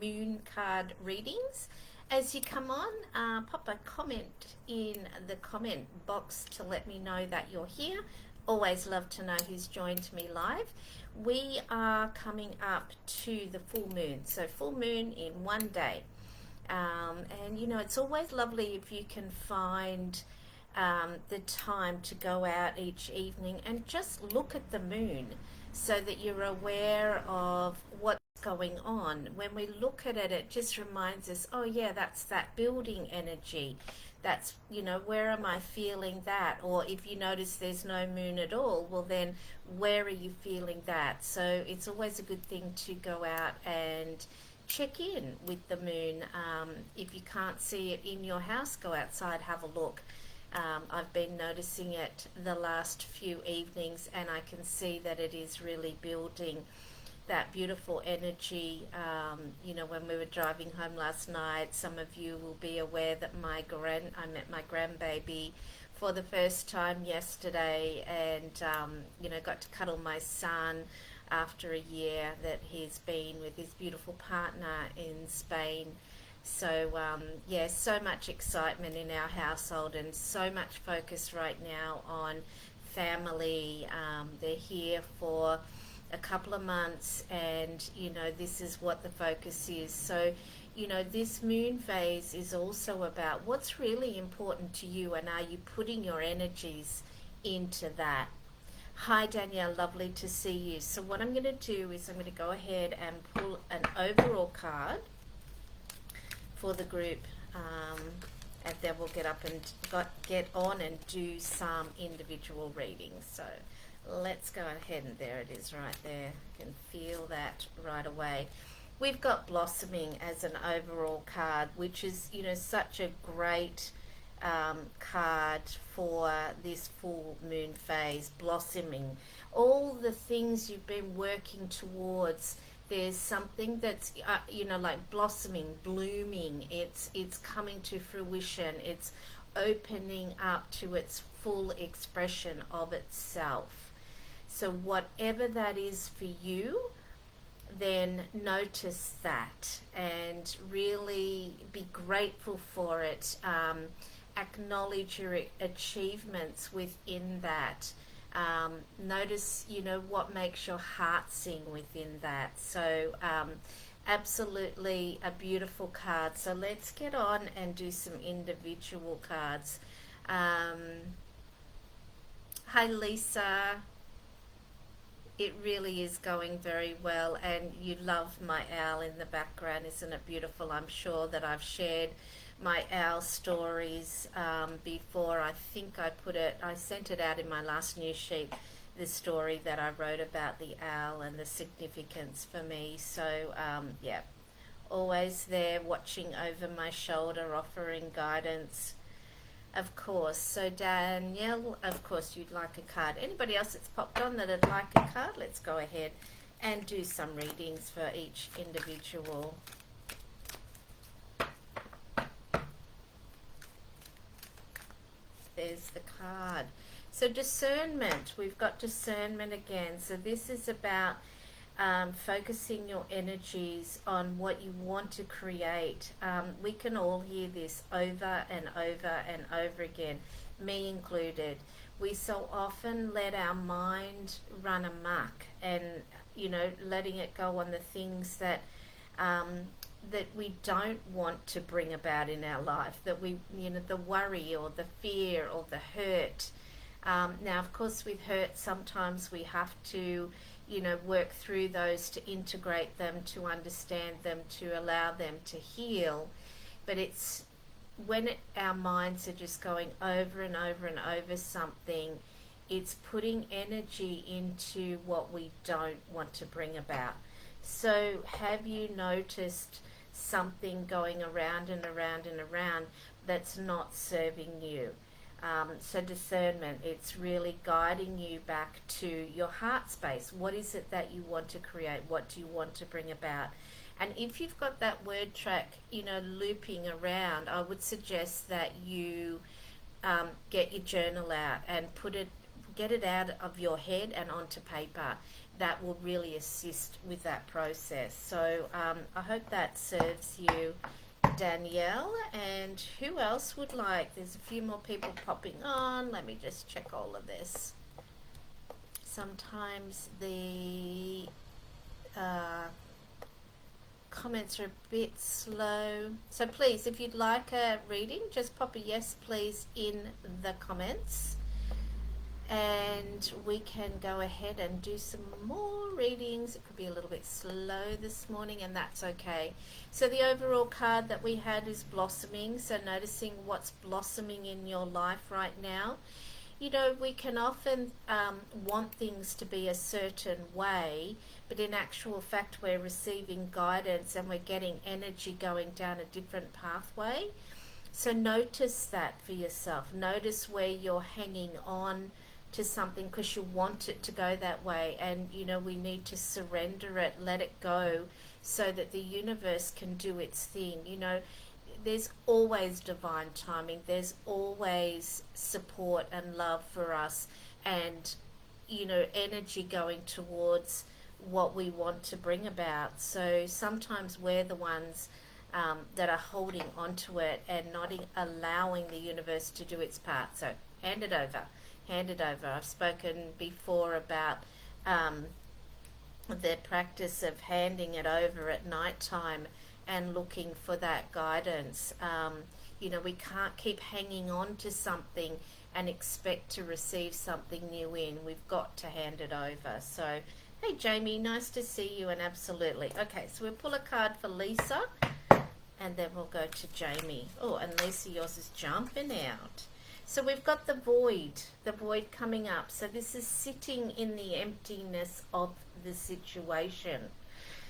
moon card readings. As you come on, pop a comment in the comment box to let me know that you're here. Always love to know who's joined me live. We are coming up to the full moon, so full moon in one day. And you know, it's always lovely if you can find the time to go out each evening and just look at the moon so that you're aware of what's going on. When we look at it, it just reminds us, oh, yeah, that's that building energy. That's, you know, where am I feeling that? Or if you notice there's no moon at all, well, then where are you feeling that? So it's always a good thing to go out and check in with the moon. If you can't see it in your house, go outside, have a look. I've been noticing it the last few evenings, and I can see that it is really building that beautiful energy. You know, when we were driving home last night, some of you will be aware that I met my grandbaby for the first time yesterday, and you know, got to cuddle my son after a year that he's been with his beautiful partner in Spain. So yeah, so much excitement in our household and so much focus right now on family. They're here for a couple of months, and you know, this is what the focus is. So you know, this moon phase is also about what's really important to you, and are you putting your energies into that. Hi Danielle, lovely to see you. So what I'm going to do is I'm going to go ahead and pull an overall card for the group, and then we'll get up and get on and do some individual readings. So let's go ahead, and there it is right there. You can feel that right away. We've got blossoming as an overall card, which is, you know, such a great card for this full moon phase. Blossoming, all the things you've been working towards, there's something that's you know, like blossoming, blooming. It's coming to fruition. It's opening up to its full expression of itself. So whatever that is for you, then notice that and really be grateful for it. Acknowledge your achievements within that. Notice, you know, what makes your heart sing within that. So absolutely a beautiful card. So let's get on and do some individual cards. Hi Lisa. It really is going very well, and you love my owl in the background. Isn't it beautiful? I'm sure that I've shared my owl stories before. I think I sent it out in my last news sheet, the story that I wrote about the owl and the significance for me. So yeah, always there watching over my shoulder, offering guidance, of course. So Danielle, of course you'd like a card. Anybody else that's popped on that'd like a card? Let's go ahead and do some readings for each individual. There's the card. So discernment, we've got discernment again. So this is about focusing your energies on what you want to create. We can all hear this over and over and over again, me included. We so often let our mind run amok, and you know, letting it go on the things that that we don't want to bring about in our life, that we, you know, the worry or the fear or the hurt. Now, of course, with hurt, sometimes we have to, you know, work through those to integrate them, to understand them, to allow them to heal. But it's when our minds are just going over and over and over something, it's putting energy into what we don't want to bring about. So have you noticed something going around and around and around that's not serving you? So discernment, it's really guiding you back to your heart space. What is it that you want to create? What do you want to bring about? And if you've got that word track, you know, looping around, I would suggest that you get your journal out and get it out of your head and onto paper. That will really assist with that process. So I hope that serves you, Danielle. And who else would like? There's a few more people popping on. Let me just check all of this. Sometimes the comments are a bit slow. So please, if you'd like a reading, just pop a yes please in the comments. And we can go ahead and do some more readings. It could be a little bit slow this morning, and that's okay. So the overall card that we had is blossoming. So noticing what's blossoming in your life right now. You know, we can often want things to be a certain way, but in actual fact we're receiving guidance and we're getting energy going down a different pathway. So notice that for yourself. Notice where you're hanging on to something because you want it to go that way, and you know, we need to surrender it, let it go, so that the universe can do its thing. You know, there's always divine timing, there's always support and love for us, and you know, energy going towards what we want to bring about. So sometimes we're the ones that are holding onto it and not allowing the universe to do its part. So hand it over. Hand it over. I've spoken before about the practice of handing it over at night time and looking for that guidance. You know, we can't keep hanging on to something and expect to receive something new in. We've got to hand it over. So, hey Jamie, nice to see you, and absolutely. Okay, so we'll pull a card for Lisa and then we'll go to Jamie. Oh, and Lisa, yours is jumping out. So we've got the void coming up. So this is sitting in the emptiness of the situation.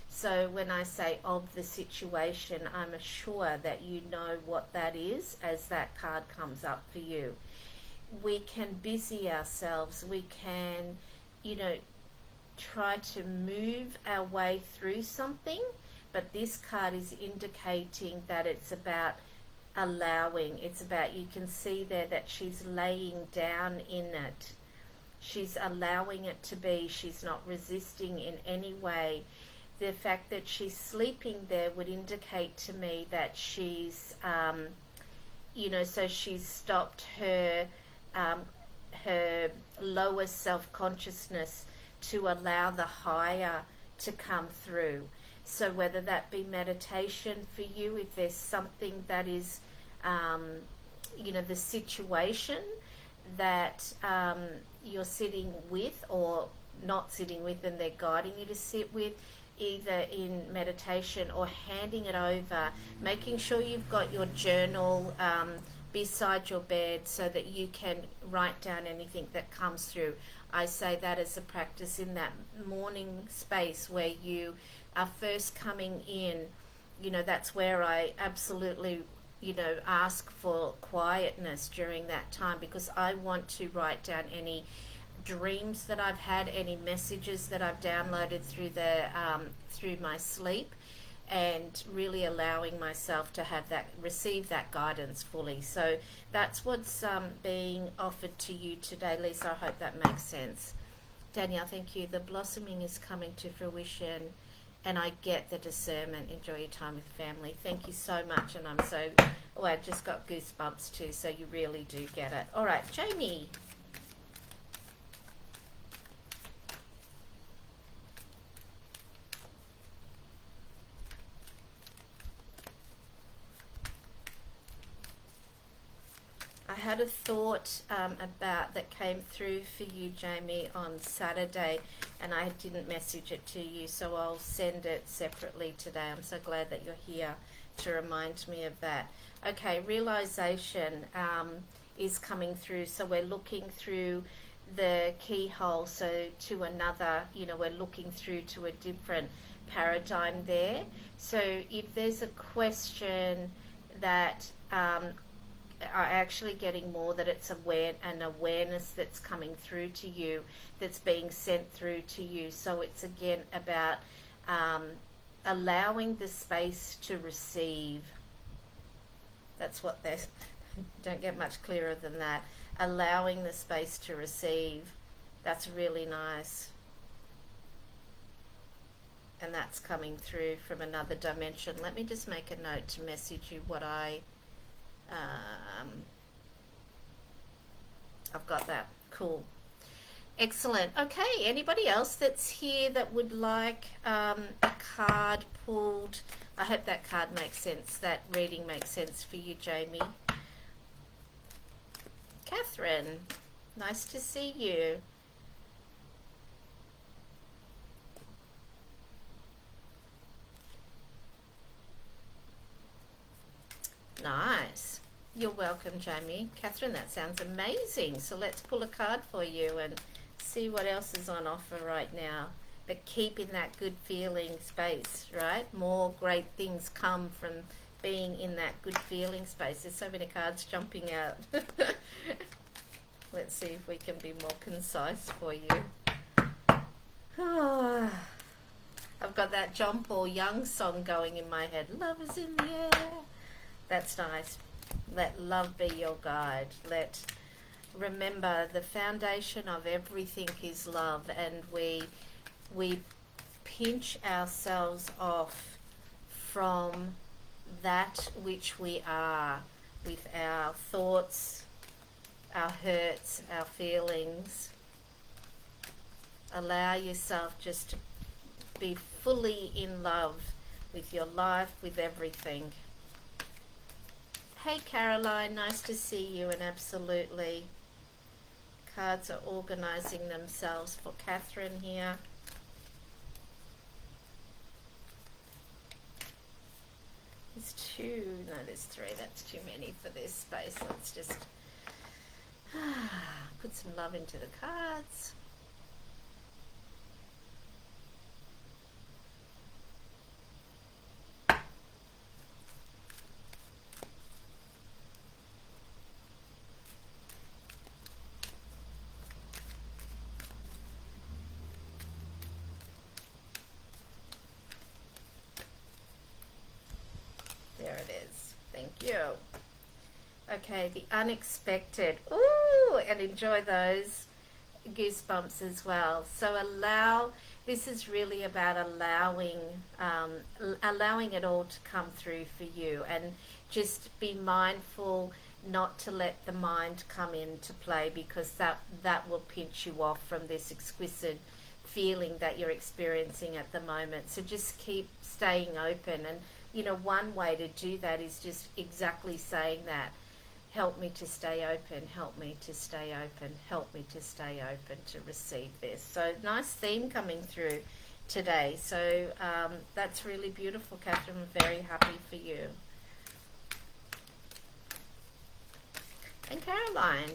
So when I say of the situation, I'm sure that you know what that is as that card comes up for you. We can busy ourselves. We can, you know, try to move our way through something. But this card is indicating that it's about allowing. It's about, you can see there that she's laying down in it. She's allowing it to be. She's not resisting in any way. The fact that she's sleeping there would indicate to me that she's, you know, so she's stopped her lower self-consciousness to allow the higher to come through. So whether that be meditation for you, if there's something that is, you know, the situation that you're sitting with or not sitting with and they're guiding you to sit with, either in meditation or handing it over, making sure you've got your journal beside your bed so that you can write down anything that comes through. I say that as a practice in that morning space where you are first coming in. You know, that's where I absolutely, you know, ask for quietness during that time, because I want to write down any dreams that I've had, any messages that I've downloaded through the through my sleep, and really allowing myself to have that, receive that guidance fully. So that's what's being offered to you today, Lisa. I hope that makes sense. Danielle, thank you. The blossoming is coming to fruition, and I get the discernment. Enjoy your time with family. Thank you so much, and I'm so, oh, I just got goosebumps too, so you really do get it. All right, Jamie. I had a thought about that came through for you, Jamie, on Saturday, and I didn't message it to you, so I'll send it separately today. I'm so glad that you're here to remind me of that. Okay, realization is coming through, so we're looking through the keyhole, so to another, you know, we're looking through to a different paradigm there. So if there's a question that are actually getting more, that it's an awareness that's coming through to you, that's being sent through to you. So it's again about allowing the space to receive. That's what they don't get much clearer than that. Allowing the space to receive. That's really nice. And that's coming through from another dimension. Let me just make a note to message you what I've got that. Cool. Excellent. Okay, anybody else that's here that would like a card pulled? I hope that card makes sense, that reading makes sense for you, Jamie. Catherine, nice to see you. Nice. You're welcome, Jamie. Catherine, that sounds amazing. So let's pull a card for you and see what else is on offer right now. But keep in that good feeling space, right? More great things come from being in that good feeling space. There's so many cards jumping out. Let's see if we can be more concise for you. Oh, I've got that John Paul Young song going in my head. Love is in the air. That's nice. Let love be your guide. Remember, the foundation of everything is love, and we pinch ourselves off from that which we are, with our thoughts, our hurts, our feelings. Allow yourself just to be fully in love with your life, with everything. Hey Caroline, nice to see you, and absolutely. Cards are organizing themselves for Catherine here. There's two, no, there's three. That's too many for this space. Let's just put some love into the cards. There it is. Thank you. Okay, the unexpected. Ooh, and enjoy those goosebumps as well. So this is really about allowing it all to come through for you, and just be mindful not to let the mind come into play, because that will pinch you off from this exquisite feeling that you're experiencing at the moment. So just keep staying open, and one way to do that is just exactly saying that. Help me to stay open, help me to stay open, help me to stay open to receive this. So nice theme coming through today. So that's really beautiful, Catherine. I'm very happy for you. And Caroline.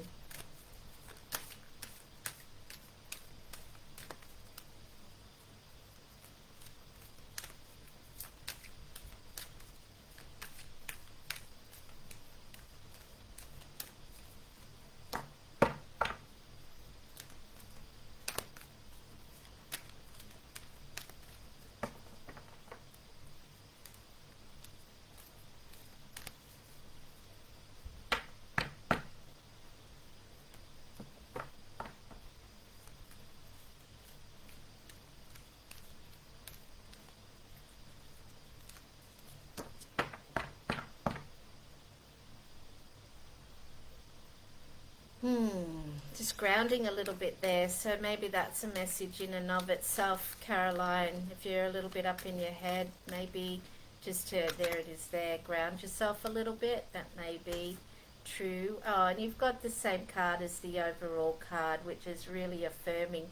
Just grounding a little bit there. So maybe that's a message in and of itself, Caroline. If you're a little bit up in your head, maybe just there it is there, ground yourself a little bit. That may be true. Oh, and you've got the same card as the overall card, which is really affirming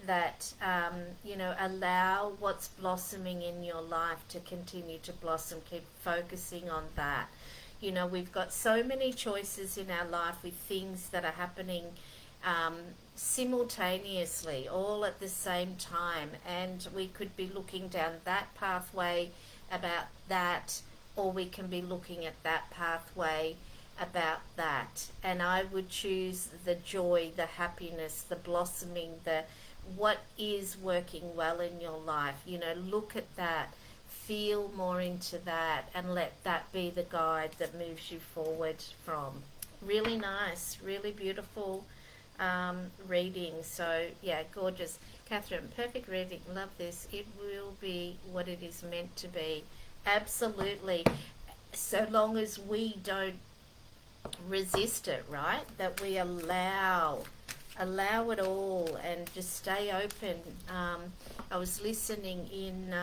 that, allow what's blossoming in your life to continue to blossom. Keep focusing on that. We've got so many choices in our life with things that are happening simultaneously, all at the same time, and we could be looking down that pathway about that, or we can be looking at that pathway about that. And I would choose the joy, the happiness, the blossoming, what is working well in your life. Look at that, feel more into that, and let that be the guide that moves you forward from. Really nice, really beautiful reading. So yeah, gorgeous. Catherine, perfect reading. Love this. It will be what it is meant to be. Absolutely. So long as we don't resist it, right? That we allow it all and just stay open. I was listening in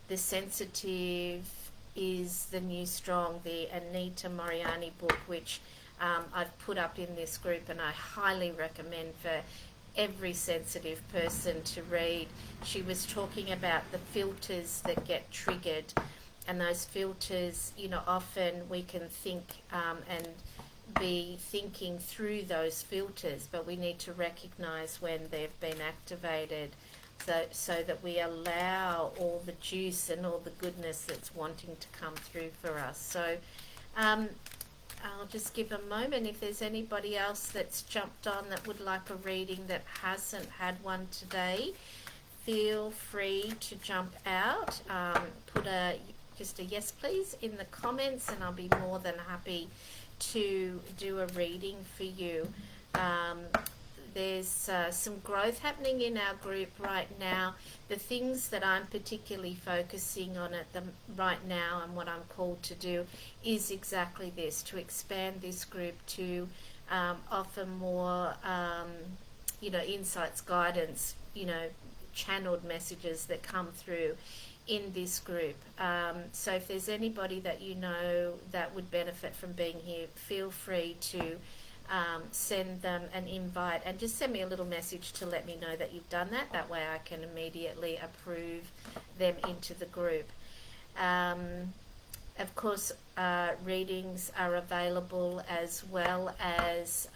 The Sensitive is the New Strong, the Anita Moriarty book, which I've put up in this group, and I highly recommend for every sensitive person to read. She was talking about the filters that get triggered, and those filters, often we can think and be thinking through those filters, but we need to recognize when they've been activated, so that we allow all the juice and all the goodness that's wanting to come through for us. So I'll just give a moment. If there's anybody else that's jumped on that would like a reading that hasn't had one today, feel free to jump out. Put just a yes please in the comments, and I'll be more than happy to do a reading for you. There's some growth happening in our group right now. The things that I'm particularly focusing on right now, and what I'm called to do, is exactly this: to expand this group, to offer more, insights, guidance, channeled messages that come through in this group. So if there's anybody that that would benefit from being here, feel free to send them an invite, and just send me a little message to let me know that you've done that. That way I can immediately approve them into the group. Of course, readings are available, as well as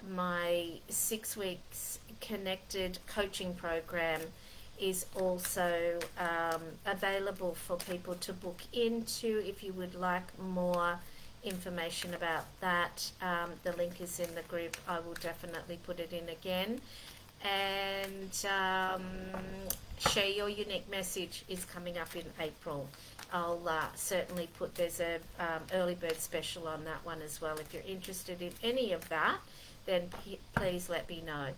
my 6 weeks connected coaching program is also available for people to book into. If you would like more information about that, the link is in the group. I will definitely put it in again. And Share Your Unique Message is coming up in April. I'll certainly put, there's a early bird special on that one as well. If you're interested in any of that, then please let me know.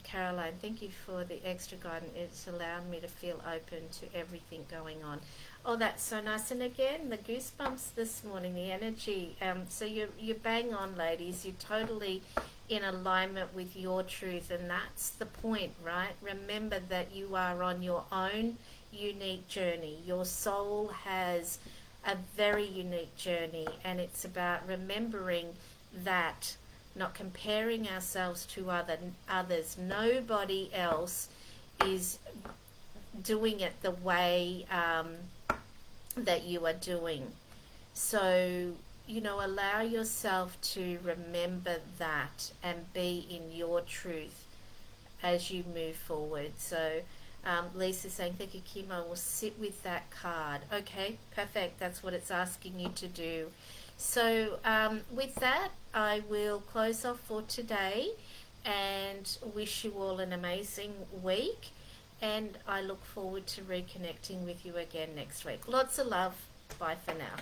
Caroline, thank you for the extra guidance. It's allowed me to feel open to everything going on. Oh, that's so nice. And again, the goosebumps this morning, the energy. So you're bang on, ladies. You're totally in alignment with your truth, and that's the point, right? Remember that you are on your own unique journey. Your soul has a very unique journey, and it's about remembering that, not comparing ourselves to others. Nobody else is doing it the way that you are doing. So, allow yourself to remember that and be in your truth as you move forward. So, Lisa's saying, thank you, Kim. I will sit with that card. Okay, perfect. That's what it's asking you to do. So with that, I will close off for today and wish you all an amazing week. And I look forward to reconnecting with you again next week. Lots of love. Bye for now.